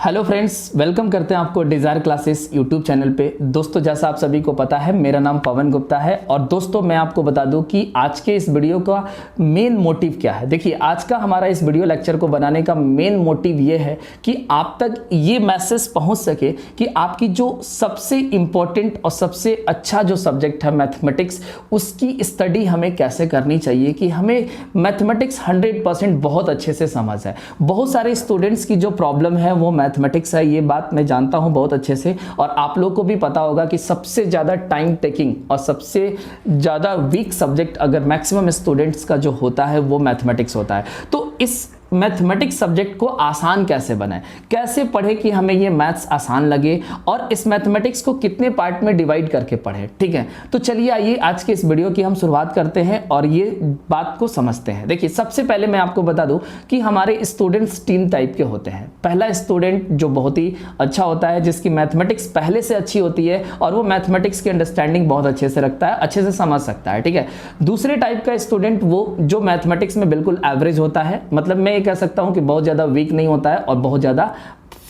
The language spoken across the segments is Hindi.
हेलो फ्रेंड्स, वेलकम करते हैं आपको डिज़ायर क्लासेस यूट्यूब चैनल पे। दोस्तों, जैसा आप सभी को पता है, मेरा नाम पवन गुप्ता है। और दोस्तों, मैं आपको बता दूं कि आज के इस वीडियो का मेन मोटिव क्या है। देखिए, आज का हमारा इस वीडियो लेक्चर को बनाने का मेन मोटिव ये है कि आप तक ये मैसेज पहुंच सके कि आपकी जो सबसे इम्पोर्टेंट और सबसे अच्छा जो सब्जेक्ट है मैथमेटिक्स, उसकी स्टडी हमें कैसे करनी चाहिए कि हमें मैथमेटिक्स 100% बहुत अच्छे से समझ है। बहुत सारे स्टूडेंट्स की जो प्रॉब्लम है वो मैथमेटिक्स है, ये बात मैं जानता हूं बहुत अच्छे से। और आप लोग को भी पता होगा कि सबसे ज़्यादा टाइम टेकिंग और सबसे ज़्यादा वीक सब्जेक्ट अगर मैक्सिमम स्टूडेंट्स का जो होता है वो मैथमेटिक्स होता है। तो इस मैथमेटिक्स सब्जेक्ट को आसान कैसे बनाएं, कैसे पढ़े कि हमें ये मैथ्स आसान लगे, और इस मैथमेटिक्स को कितने पार्ट में डिवाइड करके पढ़ें। ठीक है, तो चलिए आइए आज के इस वीडियो की हम शुरुआत करते हैं और ये बात को समझते हैं। देखिए, सबसे पहले मैं आपको बता दूं कि हमारे स्टूडेंट्स 3 टाइप के होते हैं। पहला स्टूडेंट जो बहुत ही अच्छा होता है, जिसकी मैथमेटिक्स पहले से अच्छी होती है और वो मैथमेटिक्स की अंडरस्टैंडिंग बहुत अच्छे से रखता है, अच्छे से समझ सकता है। ठीक है। दूसरे टाइप का स्टूडेंट वो जो मैथमेटिक्स में बिल्कुल एवरेज होता है, मतलब मैं कह सकता हूं कि बहुत ज्यादा वीक नहीं होता है और बहुत ज्यादा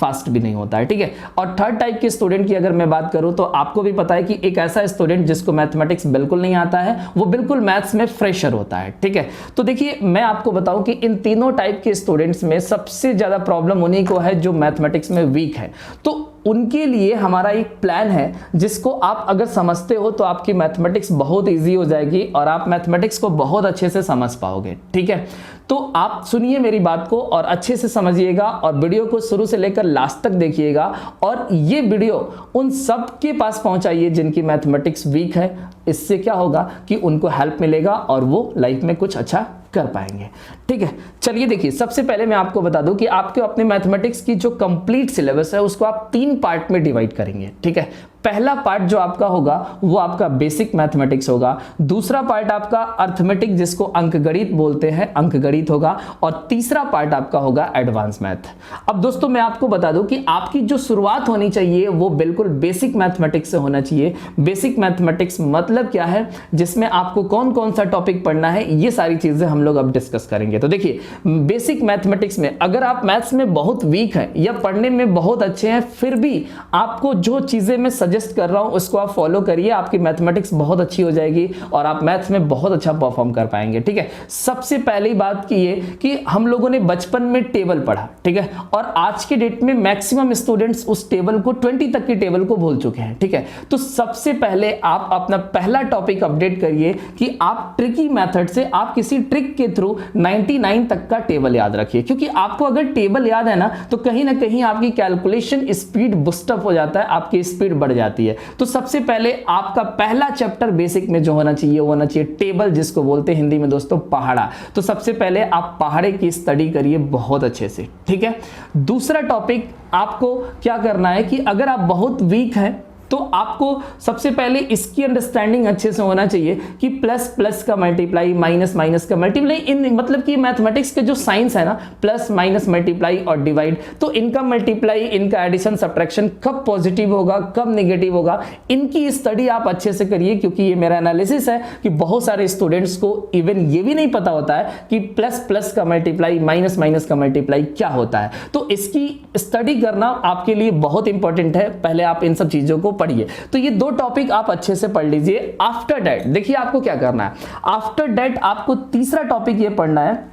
फास्ट भी नहीं होता है। ठीक है। और थर्ड टाइप के स्टूडेंट की अगर मैं बात करूं तो आपको भी पता है कि एक ऐसा स्टूडेंट जिसको मैथमेटिक्स बिल्कुल नहीं आता है, वो बिल्कुल मैथ्स में फ्रेशर होता है। ठीक है। तो देखिए, मैं आपको बताऊं कि इन तीनों टाइप के स्टूडेंट्स में सबसे ज्यादा प्रॉब्लम उन्हीं को है जो मैथमेटिक्स में वीक है। तो उनके लिए हमारा एक प्लान है जिसको आप अगर समझते हो तो आपकी मैथमेटिक्स बहुत इजी हो जाएगी और आप मैथमेटिक्स को बहुत अच्छे से समझ पाओगे। ठीक है। तो आप सुनिए मेरी बात को और अच्छे से समझिएगा और वीडियो को शुरू से लेकर लास्ट तक देखिएगा। और ये वीडियो उन सब के पास पहुंचाइए जिनकी मैथमेटिक्स वीक है। इससे क्या होगा कि उनको हेल्प मिलेगा और वो लाइफ में कुछ अच्छा कर पाएंगे। ठीक है। चलिए देखिए, सबसे पहले मैं आपको बता दूं कि आपके अपने मैथमेटिक्स की जो कंप्लीट सिलेबस है उसको आप 3 पार्ट में डिवाइड करेंगे। ठीक है। पहला पार्ट जो आपका होगा वो आपका बेसिक मैथमेटिक्स होगा। दूसरा पार्ट आपका अर्थमेटिक, जिसको अंकगणित बोलते हैं, अंकगणित होगा। और तीसरा पार्ट आपका होगा एडवांस मैथ। अब दोस्तों, मैं आपको बता दूं कि आपकी जो शुरुआत होनी चाहिए वो बिल्कुल बेसिक मैथमेटिक्स से होना चाहिए। बेसिक मैथमेटिक्स मतलब क्या है, जिसमें आपको कौन कौन सा टॉपिक पढ़ना है, ये सारी चीजें हम लोग अब डिस्कस करेंगे। तो देखिए, बेसिक मैथमेटिक्स में अगर आप मैथ्स में बहुत वीक हैं या पढ़ने में बहुत अच्छे हैं, फिर भी आपको जो चीजें मैं सजेस्ट कर रहा हूं उसको आप फॉलो करिए, आपकी मैथमेटिक्स बहुत अच्छी हो जाएगी और आप मैथ्स में बहुत अच्छा परफॉर्म कर पाएंगे। ठीक है। सबसे पहली बात की ये कि हम लोगों ने बचपन में टेबल पढ़ा। ठीक है। और आज के डेट में मैक्सिमम स्टूडेंट्स उस टेबल को 20 तक की टेबल को भूल चुके हैं। ठीक है। तो सबसे पहले आप अपना पहला टॉपिक अपडेट करिए कि आप ट्रिकी मेथड से, आप किसी ट्रिक के थ्रू 99 तक का टेबल याद रखिए। क्योंकि आपको अगर टेबल याद है ना, तो कहीं ना कहीं आपकी कैलकुलेशन स्पीड बूस्टअप हो जाता है, आपकी स्पीड बढ़ जाती है। तो सबसे पहले आपका पहला चैप्टर बेसिक में जो होना चाहिए वो होना चाहिए टेबल, जिसको बोलते हैं हिंदी में दोस्तों पहाड़ा। तो सबसे पहले आप पहाड़े की स्टडी करिए बहुत अच्छे से। ठीक है। दूसरा टॉपिक आपको क्या करना है कि अगर आप बहुत वीक हैं तो आपको सबसे पहले इसकी अंडरस्टैंडिंग अच्छे से होना चाहिए कि प्लस प्लस का मल्टीप्लाई, माइनस माइनस का मल्टीप्लाई, इन मतलब कि मैथमेटिक्स के जो साइंस है ना, प्लस माइनस मल्टीप्लाई और डिवाइड, तो इनका मल्टीप्लाई, इनका एडिशन सब्ट्रैक्शन कब पॉजिटिव होगा, कब नेगेटिव होगा, इनकी स्टडी आप अच्छे से करिए। क्योंकि ये मेरा एनालिसिस है कि बहुत सारे स्टूडेंट्स को इवन ये भी नहीं पता होता है कि प्लस प्लस का मल्टीप्लाई, माइनस माइनस का मल्टीप्लाई क्या होता है। तो इसकी स्टडी करना आपके लिए बहुत इंपॉर्टेंट है। पहले आप इन सब चीजों को पढ़िए। तो ये 2 टॉपिक आप अच्छे से पढ़ लीजिए। आफ्टर दैट देखिए आपको क्या करना है। आफ्टर दैट आपको तीसरा टॉपिक ये पढ़ना है,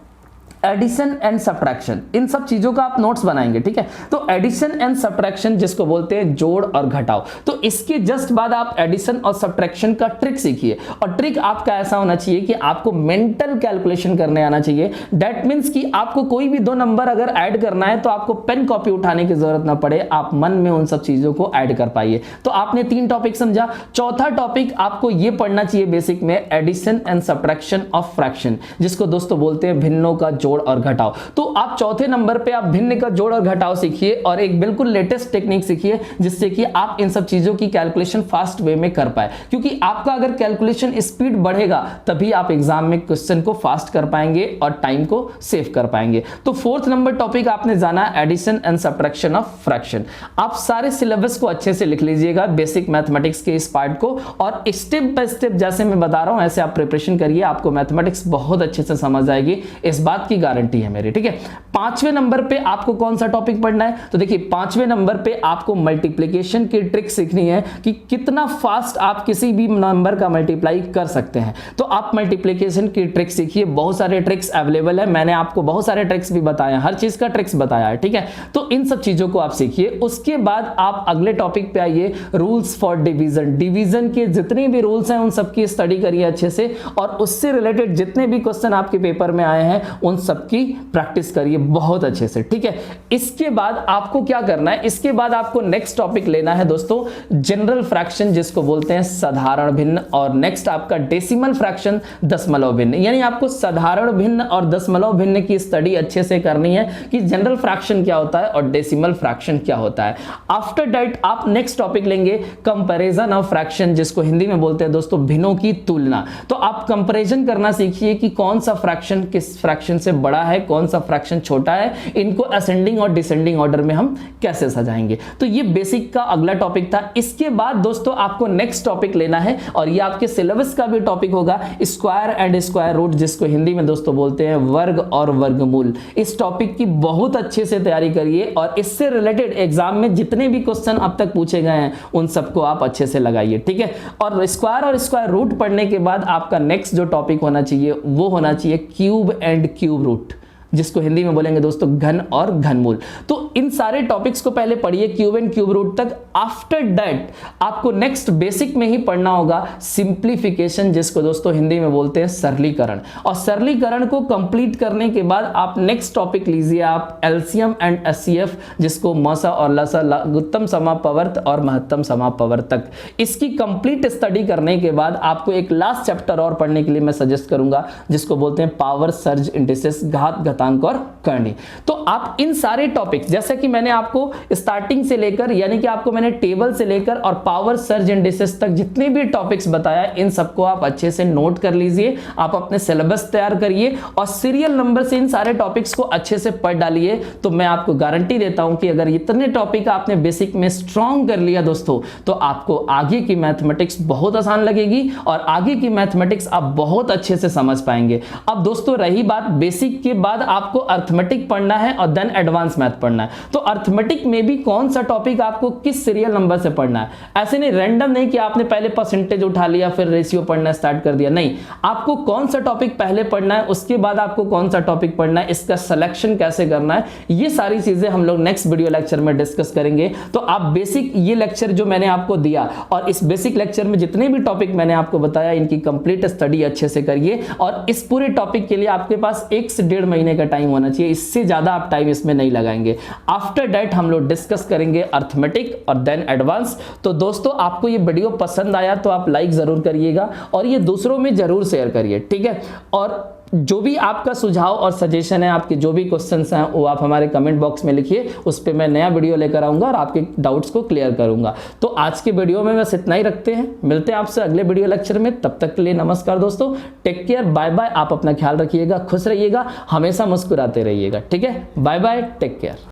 एडिशन एंड सब्ट्रैक्शन। इन सब चीजों का आप नोट्स बनाएंगे। ठीक है। तो एडिशन एंड सब्ट्रैक्शन, जिसको बोलते हैं जोड़ और घटाव, तो इसके जस्ट बाद आप एडिशन और सब्ट्रैक्शन का ट्रिक सीखिए। और ट्रिक आपका ऐसा होना चाहिए कि आपको मेंटल कैलकुलेशन करने आना चाहिए। दैट मींस कि आपको कोई भी 2 नंबर अगर ऐड करना है तो आपको पेन कॉपी उठाने की जरूरत ना पड़े, आप मन में उन सब चीजों को ऐड कर पाइए। तो आपने 3 टॉपिक समझा। चौथा टॉपिक आपको यह पढ़ना चाहिए बेसिक में, addition and subtraction of fraction, जिसको दोस्तों बोलते हैं भिन्नों का जोड़ और घटाव। तो आप चौथे नंबर पे आप भिन्न का जोड़ और घटाव सीखिए और एक बिल्कुल लेटेस्ट टेक्निक सीखिए, जिससे कि आप इन सब चीजों की कैलकुलेशन फास्ट वे में कर पाए। क्योंकि आपका अगर कैलकुलेशन स्पीड बढ़ेगा तभी आप एग्जाम में क्वेश्चन को फास्ट कर पाएंगे और टाइम को सेव कर पाएंगे। तो 4th नंबर टॉपिक आपने जाना addition and subtraction of fraction. आप सारे सिलेबस को अच्छे से लिख लीजिएगा, बेसिक मैथमेटिक्स के इस पार्ट को, और स्टेप बाय स्टेप जैसे मैं बता रहा हूं ऐसे आप प्रिपरेशन करिए। आपको मैथमेटिक्स बहुत अच्छे से समझ आएगी, इस बात की गारंटी है मेरी, ठीक है। 5वें नंबर पे आपको कौन सा टॉपिक पढ़ना है, तो देखिए 5वें नंबर पे आपको मल्टीप्लिकेशन की ट्रिक सीखनी है कि कितना फास्ट आप किसी भी नंबर का मल्टीप्लाई कर सकते हैं। तो आप मल्टीप्लिकेशन की ट्रिक सीखिए, बहुत सारे ट्रिक्स अवेलेबल है, मैंने आपको बहुत सारे ट्रिक्स भी बताए हैं, हर चीज का ट्रिक्स बताया है, ठीक है। तो इन सब चीजों को आप सीखिए। उसके बाद आप अगले टॉपिक पे आइए, रूल्स फॉर डिवीजन। डिवीजन के जितने भी रूल्स हैं उन सबकी स्टडी करिए अच्छे से, और उससे रिलेटेड जितने भी क्वेश्चन आपके पेपर में आए हैं उन सबकी प्रैक्टिस करिए बहुत अच्छे से, ठीक है। इसके बाद आपको क्या करना है, इसके बाद आपको नेक्स्ट टॉपिक लेना है दोस्तों जनरल फ्रैक्शन, जिसको बोलते हैं साधारण भिन्न, और नेक्स्ट आपका डेसिमल फ्रैक्शन दशमलव भिन्न। यानी आपको साधारण भिन्न और दशमलव भिन्न की स्टडी अच्छे से करनी है कि जनरल फ्रैक्शन क्या होता है और डेसिमल फ्रैक्शन क्या होता है। आफ्टर दैट आप नेक्स्ट टॉपिक लेंगे कंपैरिजन ऑफ फ्रैक्शन, जिसको हिंदी में बोलते हैं दोस्तों भिन्नों की तुलना। तो आप कंपैरिजन करना सीखिए कि कौन सा फ्रैक्शन किस फ्रैक्शन से बड़ा है, कौन सा फ्रैक्शन छोटा है, इनको असेंडिंग और डिसेंडिंग ऑर्डर में हम कैसे सजाएंगे। तो ये बेसिक का अगला टॉपिक था। इसके बाद दोस्तों आपको नेक्स्ट टॉपिक लेना है, और ये आपके सिलेबस का भी टॉपिक होगा, स्क्वायर एंड स्क्वायर रूट, जिसको हिंदी में दोस्तों बोलते हैं वर्ग और वर्गमूल। इस टॉपिक की बहुत अच्छे से तैयारी करिए, और इससे रिलेटेड एग्जाम में जितने भी क्वेश्चन अब तक पूछे गए हैं उन सबको आप अच्छे से लगाइए, ठीक है। और स्क्वायर रूट पढ़ने के बाद आपका नेक्स्ट जो टॉपिक होना चाहिए वो होना चाहिए क्यूब एंड क्यूब रूट, जिसको हिंदी में बोलेंगे दोस्तों घन और घनमूल। तो इन सारे टॉपिक्स को पहले पढ़िए क्यूब एंड क्यूब रूट तक। आफ्टर दैट आपको नेक्स्ट बेसिक में ही पढ़ना होगा सिंप्लीफिकेशन, जिसको दोस्तों हिंदी में बोलते हैं सरलीकरण। और सरलीकरण को कंप्लीट करने के बाद आप नेक्स्ट टॉपिक लीजिए आप एलसीएम एंड एचसीएफ, जिसको मसा और लसा, लघुत्तम समापवर्त और महत्तम समापवर्त तक। इसकी कंप्लीट स्टडी करने के बाद आपको एक लास्ट चैप्टर और पढ़ने के लिए मैं सजेस्ट करूंगा, जिसको बोलते हैं पावर सर्ज इंडिसेस, घात घातांक और करनी। तो आप इन सारे टॉपिक्स, जैसे कि मैंने आपको स्टार्टिंग से लेकर, यानी कि आपको मैंने टेबल से लेकर और पावर सर्ज इंडिसेस तक जितने भी टॉपिक्स बताया, इन सबको आप अच्छे से नोट कर लीजिए, आप अपने सिलेबस तैयार करिए और सीरियल नंबर से इन सारे टॉपिक्स को अच्छे से पढ़ डालिए। तो मैं आपको गारंटी देता हूं कि अगर इतने टॉपिक आपने बेसिक में स्ट्रॉन्ग कर लिया दोस्तों, तो आपको आगे की मैथमेटिक्स बहुत आसान लगेगी और आगे की मैथमेटिक्स आप बहुत अच्छे से समझ पाएंगे। अब दोस्तों रही बात बेसिक के बाद आपको अर्थमेटिक पढ़ना है और देन एडवांस मैथ पढ़ना है। तो अर्थमेटिक में भी कौन सा टॉपिक आपको किस सीरियल नंबर से पढ़ना है, ऐसे नहीं रैंडम नहीं कि आपने पहले परसेंटेज उठा लिया फिर रेशियो पढ़ना स्टार्ट कर दिया, नहीं। आपको कौन सा टॉपिक पहले पढ़ना है, उसके बाद आपको कौन सा टॉपिक पढ़ना है, इसका सिलेक्शन कैसे करना है, ये सारी चीजें हम लोग नेक्स्ट वीडियो लेक्चर में डिस्कस करेंगे। तो आप बेसिक ये लेक्चर जो मैंने आपको दिया और इस बेसिक लेक्चर में जितने भी टॉपिक मैंने आपको बताया, इनकी कंप्लीट स्टडी अच्छे से करिए। और इस पूरे टॉपिक के लिए आपके पास 1 से 1.5 महीने का टाइम होना चाहिए, इससे ज्यादा आप टाइम इसमें नहीं लगाएंगे। आफ्टर दैट हम लोग डिस्कस करेंगे अर्थमेटिक और देन एडवांस। तो दोस्तों आपको ये वीडियो पसंद आया तो आप लाइक जरूर करिएगा और ये दूसरों में जरूर शेयर करिए, ठीक है। और जो भी आपका सुझाव और सजेशन है, आपके जो भी क्वेश्चंस हैं वो आप हमारे कमेंट बॉक्स में लिखिए, उस पर मैं नया वीडियो लेकर आऊंगा और आपके डाउट्स को क्लियर करूंगा। तो आज के वीडियो में बस इतना ही रखते हैं, मिलते हैं आपसे अगले वीडियो लेक्चर में। तब तक के लिए नमस्कार दोस्तों, टेक केयर, बाय बाय। आप अपना ख्याल रखिएगा, खुश रहिएगा, हमेशा मुस्कुराते रहिएगा, ठीक है। Bye bye, take care.